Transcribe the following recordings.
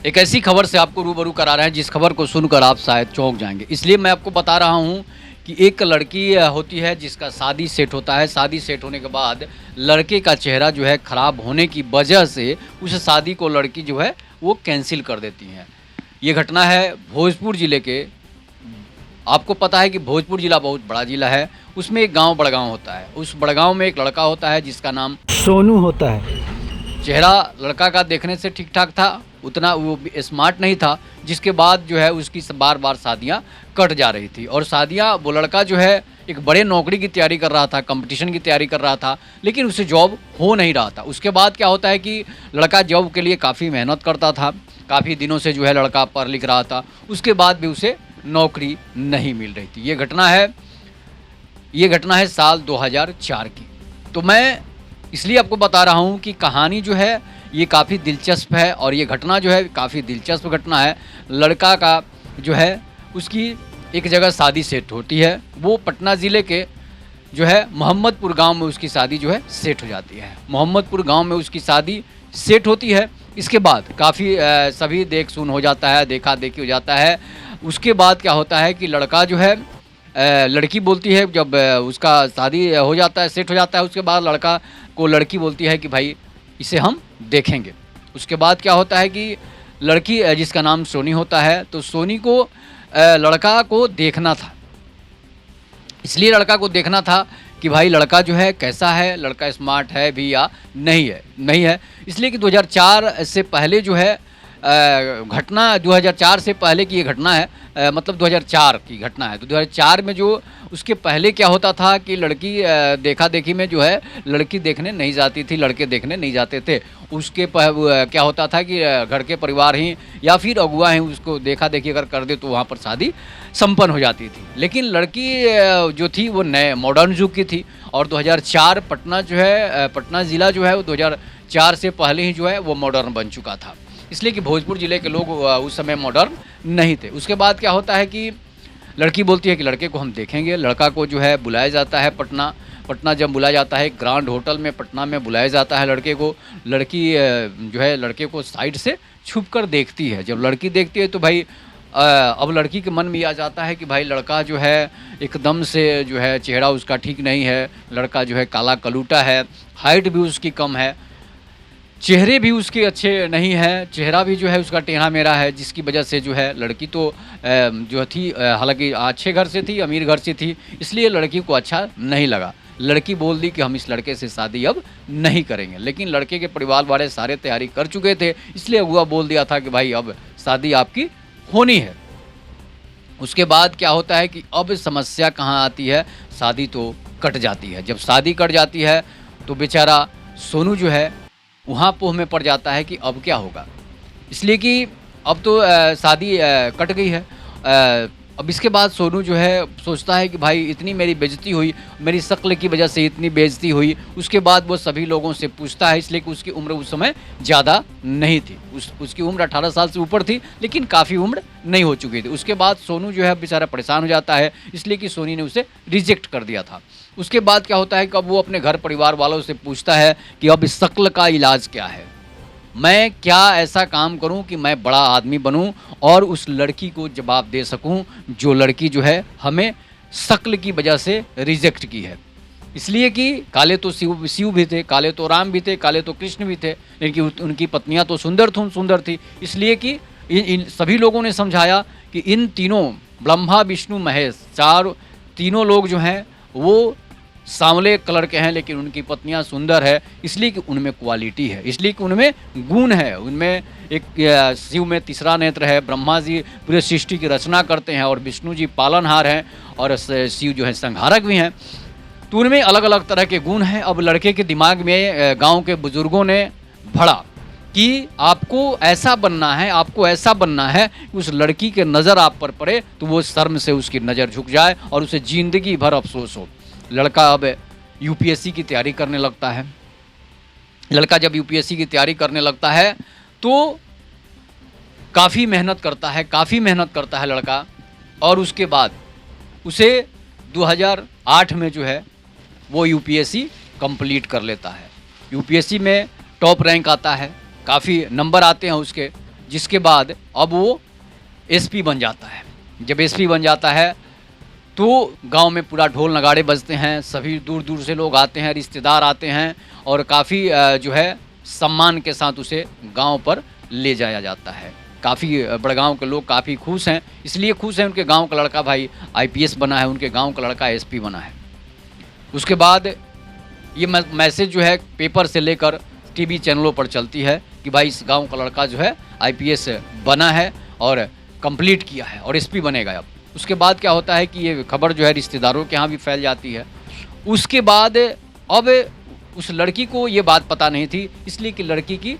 एक ऐसी खबर से आपको रूबरू करा रहे हैं जिस खबर को सुनकर आप शायद चौंक जाएंगे। इसलिए मैं आपको बता रहा हूं कि एक लड़की होती है जिसका शादी सेट होता है। शादी सेट होने के बाद लड़के का चेहरा जो है ख़राब होने की वजह से उस शादी को लड़की जो है वो कैंसिल कर देती हैं। ये घटना है भोजपुर ज़िले के। आपको पता है कि भोजपुर ज़िला बहुत बड़ा ज़िला है। उसमें एक गाँव बड़गाँव होता है। उस बड़गाँव में एक लड़का होता है जिसका नाम सोनू होता है। चेहरा लड़का का देखने से ठीक ठाक था, उतना वो स्मार्ट नहीं था, जिसके बाद जो है उसकी बार बार शादियां कट जा रही थी। और शादियां, वो लड़का जो है एक बड़े नौकरी की तैयारी कर रहा था, कंपटीशन की तैयारी कर रहा था, लेकिन उसे जॉब हो नहीं रहा था। उसके बाद क्या होता है कि लड़का जॉब के लिए काफ़ी मेहनत करता था, काफ़ी दिनों से जो है लड़का पढ़ लिख रहा था, उसके बाद भी उसे नौकरी नहीं मिल रही थी। ये घटना है साल 2004 की। तो मैं इसलिए आपको बता रहा हूँ कि कहानी जो है ये काफ़ी दिलचस्प है और ये घटना जो है काफ़ी दिलचस्प घटना है। लड़का का जो है उसकी एक जगह शादी सेट होती है। वो पटना ज़िले के जो है मोहम्मदपुर गांव में उसकी शादी जो है सेट हो जाती है। मोहम्मदपुर गांव में उसकी शादी सेट होती है। इसके बाद काफ़ी सभी देख सुन हो जाता है, देखा देखी हो जाता है। उसके बाद क्या होता है कि लड़का जो है लड़की बोलती है, जब उसका शादी हो जाता है, सेट हो जाता है, उसके बाद लड़का को लड़की बोलती है कि भाई इसे हम देखेंगे। उसके बाद क्या होता है कि लड़की जिसका नाम सोनी होता है, तो सोनी को लड़का को देखना था। इसलिए लड़का को देखना था कि भाई लड़का जो है कैसा है, लड़का स्मार्ट है भी या नहीं है। इसलिए कि 2004 से पहले जो है घटना, 2004 से पहले की ये घटना है, मतलब 2004 की घटना है। तो 2004 में जो उसके पहले क्या होता था कि लड़की देखा देखी में जो है लड़की देखने नहीं जाती थी, लड़के देखने नहीं जाते थे। उसके क्या होता था कि घर के परिवार ही या फिर अगुआ ही उसको देखा देखी अगर कर दे तो वहाँ पर शादी संपन्न हो जाती थी। लेकिन लड़की जो थी वो नए मॉडर्न युग की थी। और 2004 पटना जो है, पटना ज़िला जो है वो 2004 से पहले ही जो है वो मॉडर्न बन चुका था। इसलिए कि भोजपुर ज़िले के लोग उस समय मॉडर्न नहीं थे। उसके बाद क्या होता है कि लड़की बोलती है कि लड़के को हम देखेंगे। लड़का को जो है बुलाया जाता है पटना जब बुलाया जाता है, ग्रांड होटल में पटना में बुलाया जाता है लड़के को। लड़की जो है लड़के को साइड से छुप कर देखती है। जब लड़की देखती है तो भाई अब लड़की के मन में आ जाता है कि भाई लड़का जो है एकदम से जो है चेहरा उसका ठीक नहीं है, लड़का जो है काला कलूटा है, हाइट भी उसकी कम है, चेहरे भी उसके अच्छे नहीं है, चेहरा भी जो है उसका टेढ़ा मेढ़ा है, जिसकी वजह से जो है लड़की तो जो थी हालांकि अच्छे घर से थी, अमीर घर से थी, इसलिए लड़की को अच्छा नहीं लगा। लड़की बोल दी कि हम इस लड़के से शादी अब नहीं करेंगे। लेकिन लड़के के परिवार वाले सारे तैयारी कर चुके थे, इसलिए अगुआ बोल दिया था कि भाई अब शादी आपकी होनी है। उसके बाद क्या होता है कि अब समस्या कहाँ आती है, शादी तो कट जाती है। जब शादी कट जाती है तो बेचारा सोनू जो है वहाँ पोह में पड़ जाता है कि अब क्या होगा। इसलिए कि अब तो शादी कट गई है। अब इसके बाद सोनू जो है सोचता है कि भाई इतनी मेरी बेइज्जती हुई, मेरी शक्ल की वजह से इतनी बेइज्जती हुई। उसके बाद वो सभी लोगों से पूछता है, इसलिए कि उसकी उम्र उस समय ज़्यादा नहीं थी, उसकी उम्र 18 साल से ऊपर थी, लेकिन काफ़ी उम्र नहीं हो चुकी थी। उसके बाद सोनू जो है बेचारा परेशान हो जाता है, इसलिए कि सोनी ने उसे रिजेक्ट कर दिया था। उसके बाद क्या होता है कि अब वो अपने घर परिवार वालों से पूछता है कि अब इस शक्ल का इलाज क्या है, मैं क्या ऐसा काम करूं कि मैं बड़ा आदमी बनूं और उस लड़की को जवाब दे सकूं जो लड़की जो है हमें शक्ल की वजह से रिजेक्ट की है। इसलिए कि काले तो शिव भी थे, काले तो राम भी थे, काले तो कृष्ण भी थे, लेकिन उनकी पत्नियां तो सुंदर थी। इसलिए कि इन सभी लोगों ने समझाया कि इन तीनों ब्रह्मा विष्णु महेश तीनों लोग जो हैं वो सांवले कलर के हैं, लेकिन उनकी पत्नियां सुंदर है, इसलिए कि उनमें क्वालिटी है, इसलिए कि उनमें गुण है। उनमें एक शिव में तीसरा नेत्र है, ब्रह्मा जी पूरे सृष्टि की रचना करते हैं और विष्णु जी पालनहार हैं और शिव जो है संहारक भी हैं। तो उनमें अलग अलग तरह के गुण हैं। अब लड़के के दिमाग में गाँव के बुजुर्गों ने भरा कि आपको ऐसा बनना है कि उस लड़की के नज़र आप पर पड़े तो वो शर्म से उसकी नज़र झुक जाए और उसे ज़िंदगी भर अफसोस हो। लड़का अब यूपीएससी की तैयारी करने लगता है। लड़का जब यूपीएससी की तैयारी करने लगता है तो काफ़ी मेहनत करता है लड़का। और उसके बाद उसे 2008 में जो है वो यूपीएससी कंप्लीट कर लेता है। यूपीएससी में टॉप रैंक आता है, काफ़ी नंबर आते हैं उसके। जिसके बाद अब वो एसपी बन जाता है। जब एसपी बन जाता है तो गांव में पूरा ढोल नगाड़े बजते हैं, सभी दूर दूर से लोग आते हैं, रिश्तेदार आते हैं और काफ़ी जो है सम्मान के साथ उसे गांव पर ले जाया जाता है। काफ़ी बड़गांव के लोग काफ़ी खुश हैं, इसलिए खुश हैं उनके गांव का लड़का भाई आईपीएस बना है, उनके गांव का लड़का एसपी बना है। उसके बाद ये मैसेज जो है पेपर से लेकर टीवी चैनलों पर चलती है कि भाई इस गांव का लड़का जो है आईपीएस बना है और कंप्लीट किया है और एसपी बनेगा अब। उसके बाद क्या होता है कि ये खबर जो है रिश्तेदारों के यहाँ भी फैल जाती है। उसके बाद अब उस लड़की को ये बात पता नहीं थी, इसलिए कि लड़की की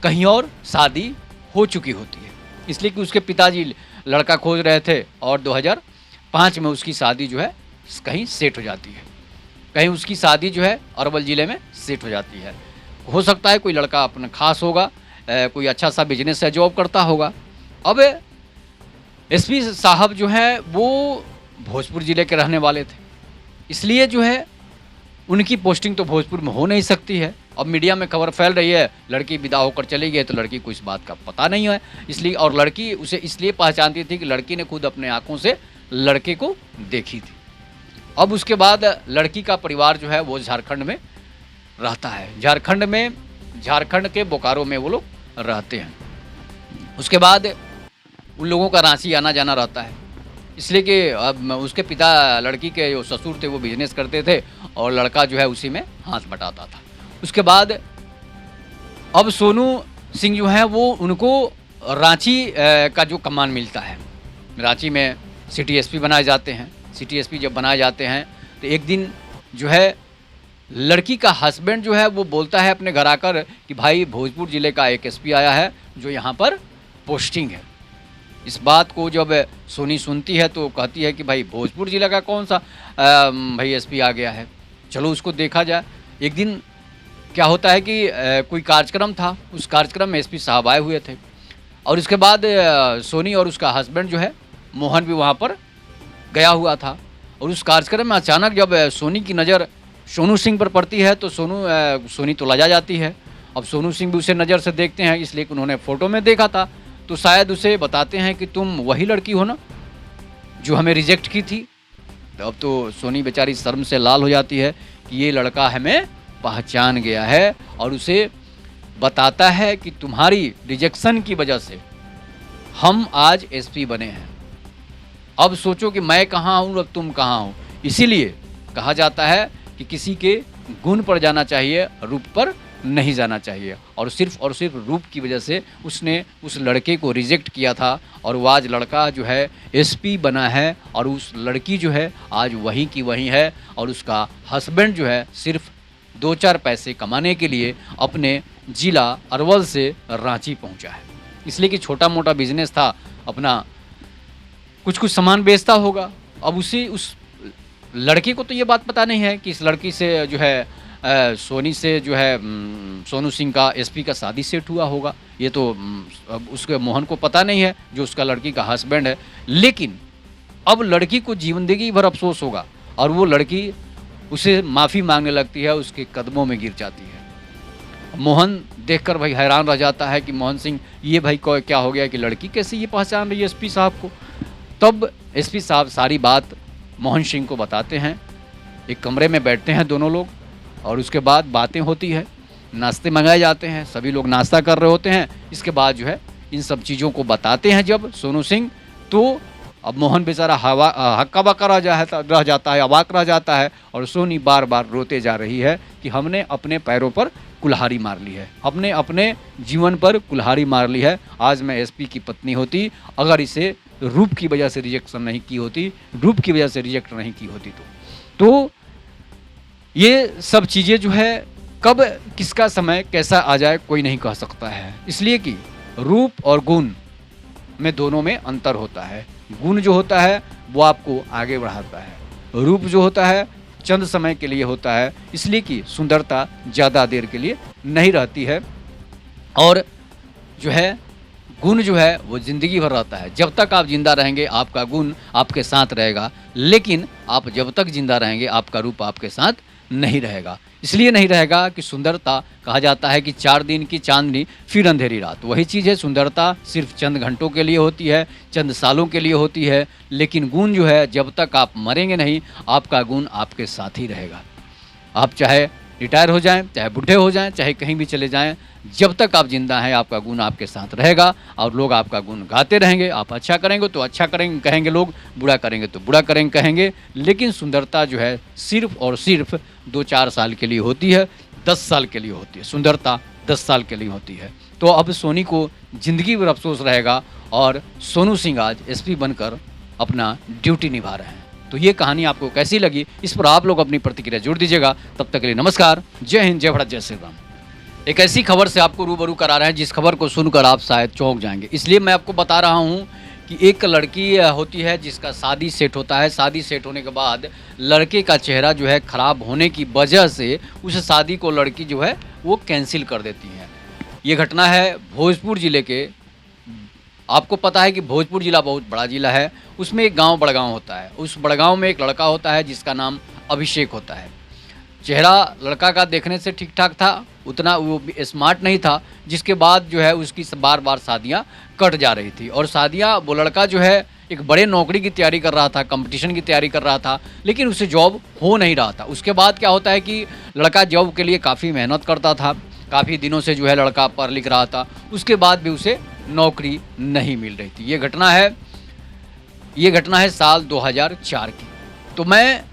कहीं और शादी हो चुकी होती है, इसलिए कि उसके पिताजी लड़का खोज रहे थे और 2005 में उसकी शादी जो है कहीं सेट हो जाती है, कहीं उसकी शादी जो है अरवल ज़िले में सेट हो जाती है। हो सकता है कोई लड़का अपना खास होगा, कोई अच्छा सा बिजनेस या जॉब करता होगा। अब एसपी साहब जो है वो भोजपुर ज़िले के रहने वाले थे, इसलिए जो है उनकी पोस्टिंग तो भोजपुर में हो नहीं सकती है। अब मीडिया में खबर फैल रही है लड़की विदा होकर चली गई, तो लड़की को इस बात का पता नहीं है, इसलिए और लड़की उसे इसलिए पहचानती थी कि लड़की ने खुद अपने आंखों से लड़के को देखी थी। अब उसके बाद लड़की का परिवार जो है वो झारखंड में रहता है, झारखंड के बोकारो में वो लोग रहते हैं। उसके बाद उन लोगों का रांची आना जाना रहता है, इसलिए कि अब उसके पिता लड़की के जो ससुर थे वो बिजनेस करते थे और लड़का जो है उसी में हाथ बटाता था। उसके बाद अब सोनू सिंह जो है वो उनको रांची का जो कमान मिलता है, रांची में सिटी एसपी बनाए जाते हैं। सिटी एसपी जब बनाए जाते हैं तो एक दिन जो है लड़की का हस्बैंड जो है वो बोलता है अपने घर आकर कि भाई भोजपुर ज़िले का एक एसपी आया है जो यहाँ पर पोस्टिंग है। इस बात को जब सोनी सुनती है तो कहती है कि भाई भोजपुर ज़िले का कौन सा भाई एसपी आ गया है, चलो उसको देखा जाए। एक दिन क्या होता है कि कोई कार्यक्रम था, उस कार्यक्रम में एसपी साहब आए हुए थे और उसके बाद सोनी और उसका हस्बैंड जो है मोहन भी वहाँ पर गया हुआ था। और उस कार्यक्रम में अचानक जब सोनी की नज़र सोनू सिंह पर पड़ती है तो सोनी तो लजा जाती है। अब सोनू सिंह भी उसे नज़र से देखते हैं, इसलिए कि उन्होंने फ़ोटो में देखा था, तो शायद उसे बताते हैं कि तुम वही लड़की हो ना जो हमें रिजेक्ट की थी। अब तो सोनी बेचारी शर्म से लाल हो जाती है कि ये लड़का हमें पहचान गया है और उसे बताता है कि तुम्हारी रिजेक्शन की वजह से हम आज एसपी बने हैं। अब सोचो कि मैं कहाँ हूँ और तुम कहाँ हो। इसीलिए कहा जाता है कि किसी के गुण पर जाना चाहिए, रूप पर नहीं जाना चाहिए। और सिर्फ रूप की वजह से उसने उस लड़के को रिजेक्ट किया था और वो आज लड़का जो है एसपी बना है और उस लड़की जो है आज वहीं की वहीं है और उसका हस्बैंड जो है सिर्फ 2-4 पैसे कमाने के लिए अपने ज़िला अरवल से रांची पहुंचा है। इसलिए कि छोटा मोटा बिजनेस था, अपना कुछ सामान बेचता होगा। अब उस लड़के को तो ये बात पता नहीं है कि इस लड़की से जो है सोनी से जो है सोनू सिंह का एसपी का शादी सेट हुआ होगा, ये तो अब उसके मोहन को पता नहीं है जो उसका लड़की का हस्बैंड है। लेकिन अब लड़की को जिंदगी भर अफसोस होगा और वो लड़की उसे माफ़ी मांगने लगती है, उसके कदमों में गिर जाती है। मोहन देखकर भाई हैरान रह जाता है कि मोहन सिंह ये भाई को क्या हो गया कि लड़की कैसे ये पहचान रही है एसपी साहब को। तब एसपी साहब सारी बात मोहन सिंह को बताते हैं। एक कमरे में बैठते हैं दोनों लोग और उसके बाद बातें होती है, नाश्ते मंगाए जाते हैं, सभी लोग नाश्ता कर रहे होते हैं। इसके बाद जो है इन सब चीज़ों को बताते हैं जब सोनू सिंह, तो अब मोहन बेचारा हक्का बक्का रह जाता है, अवाक रह जाता है और सोनी बार बार रोते जा रही है कि हमने अपने पैरों पर कुल्हाड़ी मार ली है, हमने अपने जीवन पर कुल्हाड़ी मार ली है। आज मैं एसपी की पत्नी होती, अगर इसे रूप की वजह से रिजेक्शन नहीं की होती, रूप की वजह से रिजेक्ट नहीं की होती तो ये सब चीज़ें जो है कब किसका समय कैसा आ जाए कोई नहीं कह सकता है। इसलिए कि रूप और गुण में दोनों में अंतर होता है। गुण जो होता है वो आपको आगे बढ़ाता है, रूप जो होता है चंद समय के लिए होता है, इसलिए कि सुंदरता ज़्यादा देर के लिए नहीं रहती है। और जो है गुण जो है वो ज़िंदगी भर रहता है। जब तक आप जिंदा रहेंगे आपका गुण आपके साथ रहेगा, लेकिन आप जब तक जिंदा रहेंगे आपका रूप आपके साथ नहीं रहेगा। इसलिए नहीं रहेगा कि सुंदरता, कहा जाता है कि 4 दिन की चांदनी फिर अंधेरी रात। वही चीज़ है, सुंदरता सिर्फ चंद घंटों के लिए होती है, चंद सालों के लिए होती है, लेकिन गुण जो है जब तक आप मरेंगे नहीं, आपका गुण आपके साथ ही रहेगा। आप चाहे रिटायर हो जाएं, चाहे बुढ़े हो जाएं, चाहे कहीं भी चले जाएं, जब तक आप जिंदा हैं आपका गुण आपके साथ रहेगा और लोग आपका गुण गाते रहेंगे। आप अच्छा करेंगे तो अच्छा करेंगे कहेंगे लोग, बुरा करेंगे तो बुरा करेंगे कहेंगे। लेकिन सुंदरता जो है सिर्फ और सिर्फ 2-4 साल के लिए होती है, 10 साल के लिए होती है। सुंदरता 10 साल के लिए होती है। तो अब सोनी को ज़िंदगी भर अफसोस रहेगा और सोनू सिंह आज एसपी बनकर अपना ड्यूटी निभा रहे हैं। तो ये कहानी आपको कैसी लगी, इस पर आप लोग अपनी प्रतिक्रिया जोड़ दीजिएगा। तब तक के लिए नमस्कार, जय हिंद, जय भारत, जय श्री राम। एक ऐसी खबर से आपको रूबरू करा रहे हैं जिस खबर को सुनकर आप शायद चौंक जाएंगे। इसलिए मैं आपको बता रहा हूँ कि एक लड़की होती है जिसका शादी सेट होता है। शादी सेट होने के बाद लड़के का चेहरा जो है ख़राब होने की वजह से उस शादी को लड़की जो है वो कैंसिल कर देती है। ये घटना है भोजपुर ज़िले के। आपको पता है कि भोजपुर ज़िला बहुत बड़ा ज़िला है। उसमें एक गांव बड़गांव होता है। उस बड़गांव में एक लड़का होता है जिसका नाम अभिषेक होता है। चेहरा लड़का का देखने से ठीक ठाक था, उतना वो स्मार्ट नहीं था, जिसके बाद जो है उसकी बार बार शादियाँ कट जा रही थी। और शादियाँ, वो लड़का जो है एक बड़े नौकरी की तैयारी कर रहा था, कंपटीशन की तैयारी कर रहा था, लेकिन उसे जॉब हो नहीं रहा था। उसके बाद क्या होता है कि लड़का जॉब के लिए काफ़ी मेहनत करता था, काफ़ी दिनों से जो है लड़का पढ़ लिख रहा था, उसके बाद भी उसे नौकरी नहीं मिल रही थी। ये घटना है साल 2004 की। तो मैं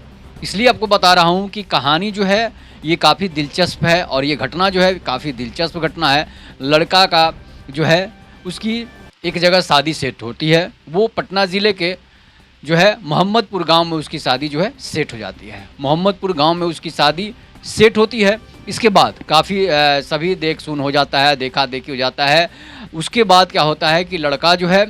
इसलिए आपको बता रहा हूँ कि कहानी जो है ये काफ़ी दिलचस्प है और ये घटना जो है काफ़ी दिलचस्प घटना है। लड़का का जो है उसकी एक जगह शादी सेट होती है। वो पटना ज़िले के जो है मोहम्मदपुर गांव में उसकी शादी जो है सेट हो जाती है। मोहम्मदपुर गांव में उसकी शादी सेट होती है। इसके बाद काफ़ी सभी देख सुन हो जाता है, देखा देखी हो जाता है। उसके बाद क्या होता है कि लड़का जो है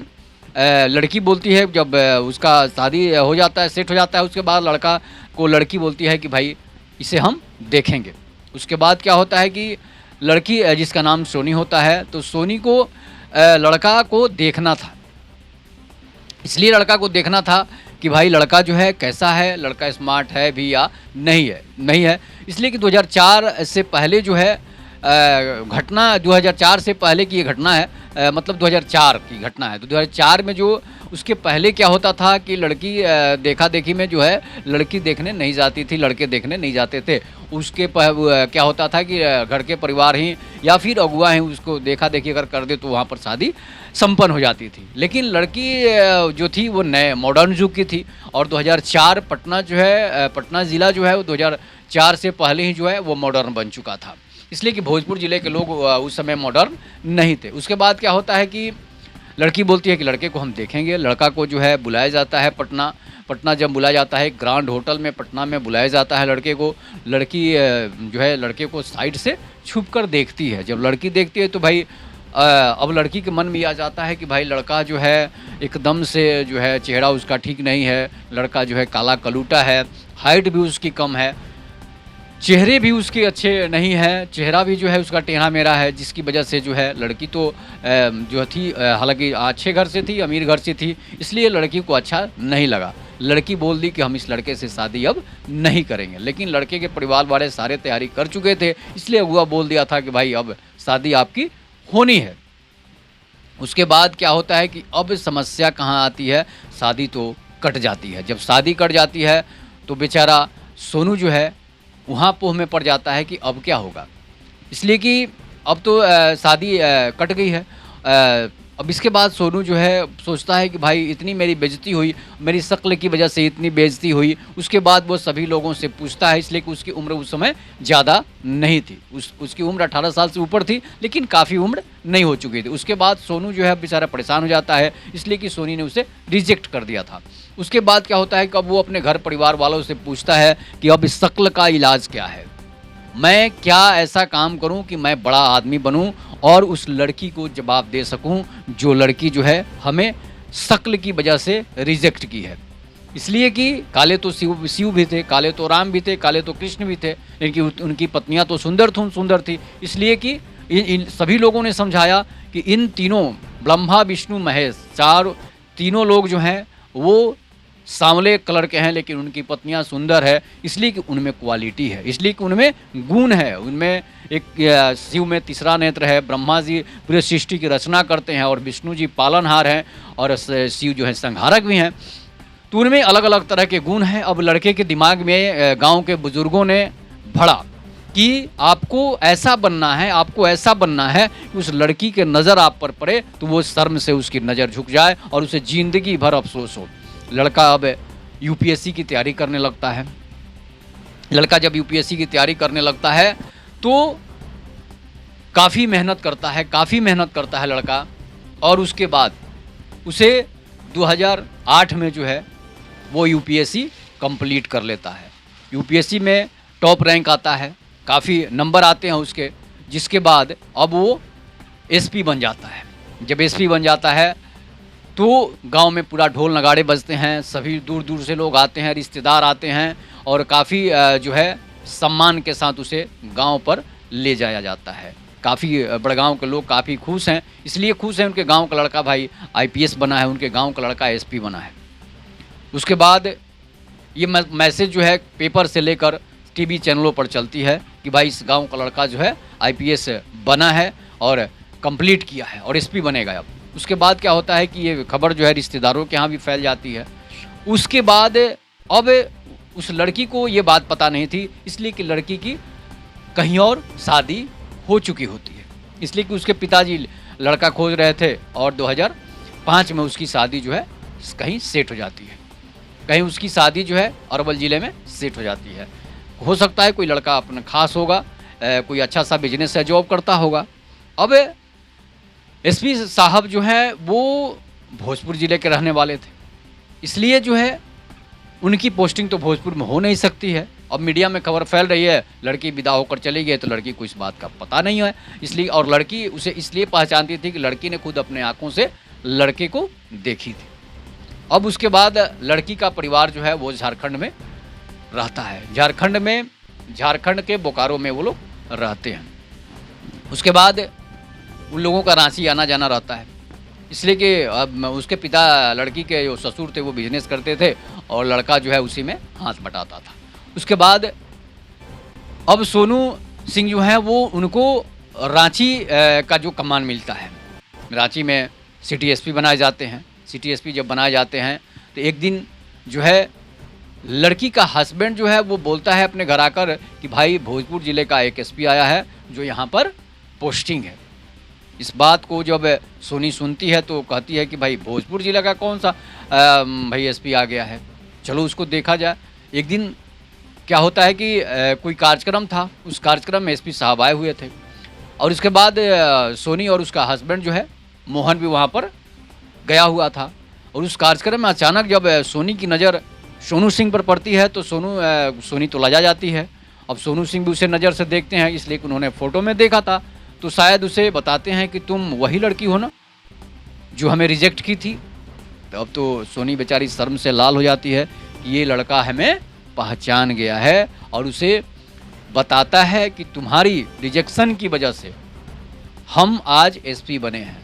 लड़की बोलती है, जब उसका शादी हो जाता है, सेट हो जाता है, उसके बाद लड़का को लड़की बोलती है कि भाई इसे हम देखेंगे। उसके बाद क्या होता है कि लड़की जिसका नाम सोनी होता है, तो सोनी को लड़का को देखना था। इसलिए लड़का को देखना था कि भाई लड़का जो है कैसा है, लड़का स्मार्ट है भी या नहीं है। इसलिए कि 2004 से पहले जो है घटना, 2004 से पहले की ये घटना है, मतलब 2004 की घटना है। तो 2004 में जो उसके पहले क्या होता था कि लड़की देखा देखी में जो है लड़की देखने नहीं जाती थी, लड़के देखने नहीं जाते थे। उसके क्या होता था कि घर के परिवार ही या फिर अगुआ ही उसको देखा देखी अगर कर दे तो वहाँ पर शादी संपन्न हो जाती थी। लेकिन लड़की जो थी वो नए मॉडर्न युग की थी। और 2004 पटना जो है, पटना ज़िला जो है वो 2004 से पहले ही जो है वो मॉडर्न बन चुका था। इसलिए कि भोजपुर ज़िले के लोग उस समय मॉडर्न नहीं थे। उसके बाद क्या होता है कि लड़की बोलती है कि लड़के को हम देखेंगे। लड़का को जो है बुलाया जाता है पटना जब बुलाया जाता है ग्रांड होटल में पटना में बुलाया जाता है लड़के को। लड़की जो है लड़के को साइड से छुप कर देखती है। जब लड़की देखती है तो भाई अब लड़की के मन में आ जाता है कि भाई लड़का जो है एकदम से जो है चेहरा उसका ठीक नहीं है, लड़का जो है काला कलूटा है, हाइट भी उसकी कम है, चेहरे भी उसके अच्छे नहीं है, चेहरा भी जो है उसका टेढ़ा मेढ़ा है, जिसकी वजह से जो है लड़की तो जो थी हालांकि अच्छे घर से थी, अमीर घर से थी, इसलिए लड़की को अच्छा नहीं लगा। लड़की बोल दी कि हम इस लड़के से शादी अब नहीं करेंगे। लेकिन लड़के के परिवार वाले सारे तैयारी कर चुके थे, इसलिए अगुआ बोल दिया था कि भाई अब शादी आपकी होनी है। उसके बाद क्या होता है कि अब समस्या कहाँ आती है, शादी तो कट जाती है। जब शादी कट जाती है तो बेचारा सोनू जो है वहाँ पोह में पड़ जाता है कि अब क्या होगा। इसलिए कि अब तो शादी कट गई है। अब इसके बाद सोनू जो है सोचता है कि भाई इतनी मेरी बेइज्जती हुई, मेरी शक्ल की वजह से इतनी बेइज्जती हुई। उसके बाद वो सभी लोगों से पूछता है, इसलिए कि उसकी उम्र उस समय ज़्यादा नहीं थी, उसकी उम्र 18 साल से ऊपर थी, लेकिन काफ़ी उम्र नहीं हो चुकी थी। उसके बाद सोनू जो है बेचारा परेशान हो जाता है, इसलिए कि सोनी ने उसे रिजेक्ट कर दिया था। उसके बाद क्या होता है कि अब वो अपने घर परिवार वालों से पूछता है कि अब इस शक्ल का इलाज क्या है, मैं क्या ऐसा काम करूं कि मैं बड़ा आदमी बनूं और उस लड़की को जवाब दे सकूं जो लड़की जो है हमें शक्ल की वजह से रिजेक्ट की है। इसलिए कि काले तो शिव भी थे, काले तो राम भी थे, काले तो कृष्ण भी थे, लेकिन उनकी पत्नियां तो सुंदर थी। इसलिए कि इन सभी लोगों ने समझाया कि इन तीनों ब्रह्मा विष्णु महेश तीनों लोग जो हैं वो सांवले कलर के हैं, लेकिन उनकी पत्नियां सुंदर है, इसलिए कि उनमें क्वालिटी है, इसलिए कि उनमें गुण है, उनमें एक शिव में तीसरा नेत्र है, ब्रह्मा जी पूरे सृष्टि की रचना करते हैं और विष्णु जी पालनहार हैं और शिव जो है संहारक भी हैं। तो उनमें अलग अलग तरह के गुण हैं। अब लड़के के दिमाग में गांव के बुजुर्गों ने भरा कि आपको ऐसा बनना है, आपको ऐसा बनना है कि उस लड़की के नज़र आप पर पड़े तो वो शर्म से उसकी नज़र झुक जाए और उसे ज़िंदगी भर अफसोस हो। लड़का अब यूपीएससी की तैयारी करने लगता है। लड़का जब यूपीएससी की तैयारी करने लगता है तो काफ़ी मेहनत करता है लड़का, और उसके बाद उसे 2008 में जो है वो यूपीएससी कंप्लीट कर लेता है। यूपीएससी में टॉप रैंक आता है, काफ़ी नंबर आते हैं उसके, जिसके बाद अब वो एसपी बन जाता है। जब एसपी बन जाता है तो गांव में पूरा ढोल नगाड़े बजते हैं, सभी दूर दूर से लोग आते हैं, रिश्तेदार आते हैं और काफ़ी जो है सम्मान के साथ उसे गांव पर ले जाया जाता है। काफ़ी बड़गांव के लोग काफ़ी खुश हैं, इसलिए खुश हैं उनके गांव का लड़का भाई आईपीएस बना है, उनके गांव का लड़का एसपी बना है। उसके बाद ये मैसेज जो है पेपर से लेकर टीवी चैनलों पर चलती है कि भाई इस गांव का लड़का जो है आईपीएस बना है और कंप्लीट किया है और एसपी बनेगा अब। उसके बाद क्या होता है कि ये खबर जो है रिश्तेदारों के यहाँ भी फैल जाती है। उसके बाद अब उस लड़की को ये बात पता नहीं थी, इसलिए कि लड़की की कहीं और शादी हो चुकी होती है, इसलिए कि उसके पिताजी लड़का खोज रहे थे और 2005 में उसकी शादी जो है कहीं सेट हो जाती है, कहीं उसकी शादी जो है अरवल ज़िले में सेट हो जाती है। हो सकता है कोई लड़का अपना खास होगा, कोई अच्छा सा बिजनेस या जॉब करता होगा। अब एसपी साहब जो हैं वो भोजपुर ज़िले के रहने वाले थे, इसलिए जो है उनकी पोस्टिंग तो भोजपुर में हो नहीं सकती है। अब मीडिया में खबर फैल रही है लड़की विदा होकर चली गई, तो लड़की को इस बात का पता नहीं है, इसलिए और लड़की उसे इसलिए पहचानती थी कि लड़की ने खुद अपने आंखों से लड़के को देखी थी। अब उसके बाद लड़की का परिवार जो है वो झारखंड में रहता है, झारखंड के बोकारो में वो लोग रहते हैं। उसके बाद उन लोगों का रांची आना जाना रहता है, इसलिए कि अब उसके पिता लड़की के जो ससुर थे वो बिजनेस करते थे और लड़का जो है उसी में हाथ बटाता था। उसके बाद अब सोनू सिंह जो है वो उनको रांची का जो कमान मिलता है, रांची में सिटी एसपी बनाए जाते हैं। सिटी एसपी जब बनाए जाते हैं तो एक दिन जो है लड़की का हस्बैंड जो है वो बोलता है अपने घर आकर कि भाई भोजपुर ज़िले का एक एसपी आया है जो यहाँ पर पोस्टिंग है। इस बात को जब सोनी सुनती है तो कहती है कि भाई भोजपुर ज़िले का कौन सा भाई एसपी आ गया है, चलो उसको देखा जाए। एक दिन क्या होता है कि कोई कार्यक्रम था, उस कार्यक्रम में एसपी साहब आए हुए थे और उसके बाद सोनी और उसका हस्बैंड जो है मोहन भी वहाँ पर गया हुआ था। और उस कार्यक्रम में अचानक जब सोनी की नज़र सोनू सिंह पर पड़ती है तो सोनी तो लजा जाती है। अब सोनू सिंह भी उसे नज़र से देखते हैं, इसलिए कि उन्होंने फ़ोटो में देखा था, तो शायद उसे बताते हैं कि तुम वही लड़की हो ना जो हमें रिजेक्ट की थी। तो अब तो सोनी बेचारी शर्म से लाल हो जाती है कि ये लड़का हमें पहचान गया है और उसे बताता है कि तुम्हारी रिजेक्शन की वजह से हम आज एसपी बने हैं।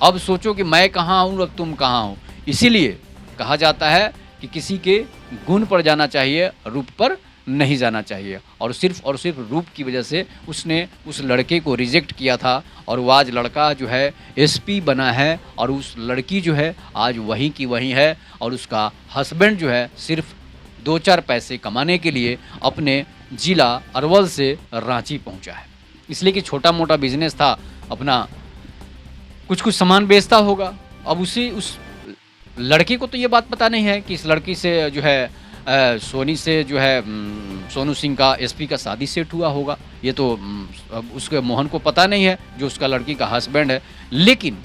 अब सोचो कि मैं कहाँ हूँ और तुम कहाँ हो। इसीलिए कहा जाता है कि किसी के गुण पर जाना चाहिए, रूप पर नहीं जाना चाहिए। और सिर्फ रूप की वजह से उसने उस लड़के को रिजेक्ट किया था और वो आज लड़का जो है एसपी बना है और उस लड़की जो है आज वहीं की वहीं है और उसका हस्बैंड जो है सिर्फ 2-4 पैसे कमाने के लिए अपने ज़िला अरवल से रांची पहुंचा है। इसलिए कि छोटा मोटा बिजनेस था अपना, कुछ सामान बेचता होगा। अब उस लड़के को तो ये बात पता नहीं है कि इस लड़की से जो है सोनी से जो है सोनू सिंह का एसपी का शादी सेट हुआ होगा, ये तो अब उसके मोहन को पता नहीं है जो उसका लड़की का हस्बैंड है। लेकिन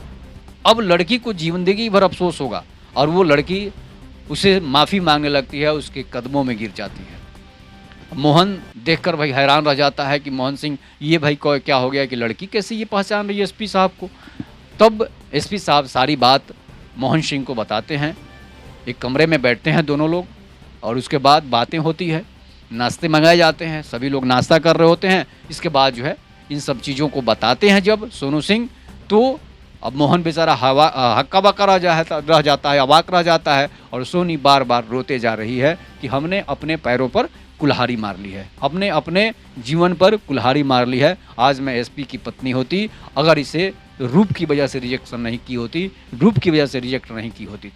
अब लड़की को जिंदगी भर अफसोस होगा और वो लड़की उसे माफ़ी मांगने लगती है, उसके कदमों में गिर जाती है। मोहन देखकर भाई हैरान रह जाता है कि मोहन सिंह ये भाई को क्या हो गया कि लड़की कैसे ये पहचान रही है एसपी साहब को। तब एसपी साहब सारी बात मोहन सिंह को बताते हैं। एक कमरे में बैठते हैं दोनों लोग और उसके बाद बातें होती है, नाश्ते मंगाए जाते हैं, सभी लोग नाश्ता कर रहे होते हैं। इसके बाद जो है इन सब चीज़ों को बताते हैं जब सोनू सिंह, तो अब मोहन बेचारा हक्का बक्का रह जाता है, अवाक रह जाता है, और सोनी बार बार रोते जा रही है कि हमने अपने पैरों पर कुल्हाड़ी मार ली है, हमने अपने जीवन पर कुल्हाड़ी मार ली है। आज मैं एसपी की पत्नी होती, अगर इसे रूप की वजह से रिजेक्शन नहीं की होती, रूप की वजह से रिजेक्ट नहीं की होती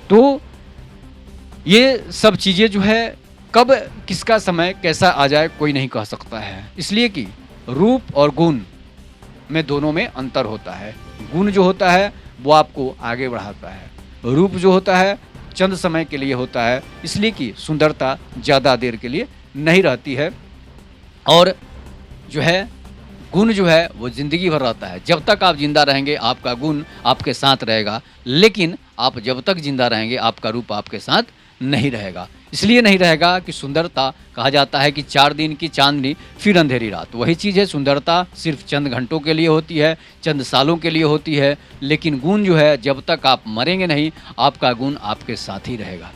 तो ये सब चीज़ें जो है कब किसका समय कैसा आ जाए कोई नहीं कह सकता है। इसलिए कि रूप और गुण में दोनों में अंतर होता है। गुण जो होता है वो आपको आगे बढ़ाता है, रूप जो होता है चंद समय के लिए होता है, इसलिए कि सुंदरता ज़्यादा देर के लिए नहीं रहती है। और जो है गुण जो है वो ज़िंदगी भर रहता है। जब तक आप जिंदा रहेंगे आपका गुण आपके साथ रहेगा, लेकिन आप जब तक जिंदा रहेंगे आपका रूप आपके साथ नहीं रहेगा। इसलिए नहीं रहेगा कि सुंदरता कहा जाता है कि 4 दिन की चांदनी फिर अंधेरी रात। वही चीज़ है, सुंदरता सिर्फ चंद घंटों के लिए होती है, चंद सालों के लिए होती है, लेकिन गुण जो है जब तक आप मरेंगे नहीं आपका गुण आपके साथ ही रहेगा।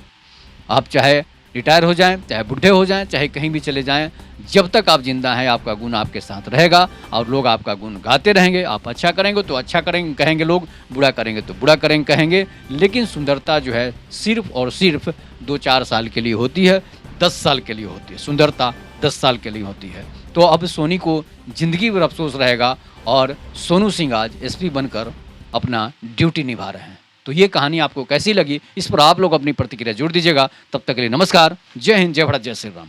आप चाहे रिटायर हो जाएं, चाहे बुढ़े हो जाएं, चाहे कहीं भी चले जाएं, जब तक आप जिंदा हैं आपका गुण आपके साथ रहेगा और लोग आपका गुण गाते रहेंगे। आप अच्छा करेंगे तो अच्छा करेंगे कहेंगे लोग, बुरा करेंगे तो बुरा करेंगे कहेंगे। लेकिन सुंदरता जो है सिर्फ और सिर्फ 2-4 साल के लिए होती है, 10 साल के लिए होती है। सुंदरता 10 साल के लिए होती है। तो अब सोनी को ज़िंदगी भर अफसोस रहेगा और सोनू सिंह आज एसपी बनकर अपना ड्यूटी निभा रहे हैं। तो ये कहानी आपको कैसी लगी, इस पर आप लोग अपनी प्रतिक्रिया जोड़ दीजिएगा। तब तक के लिए नमस्कार, जय हिंद, जय भारत, जय श्री राम।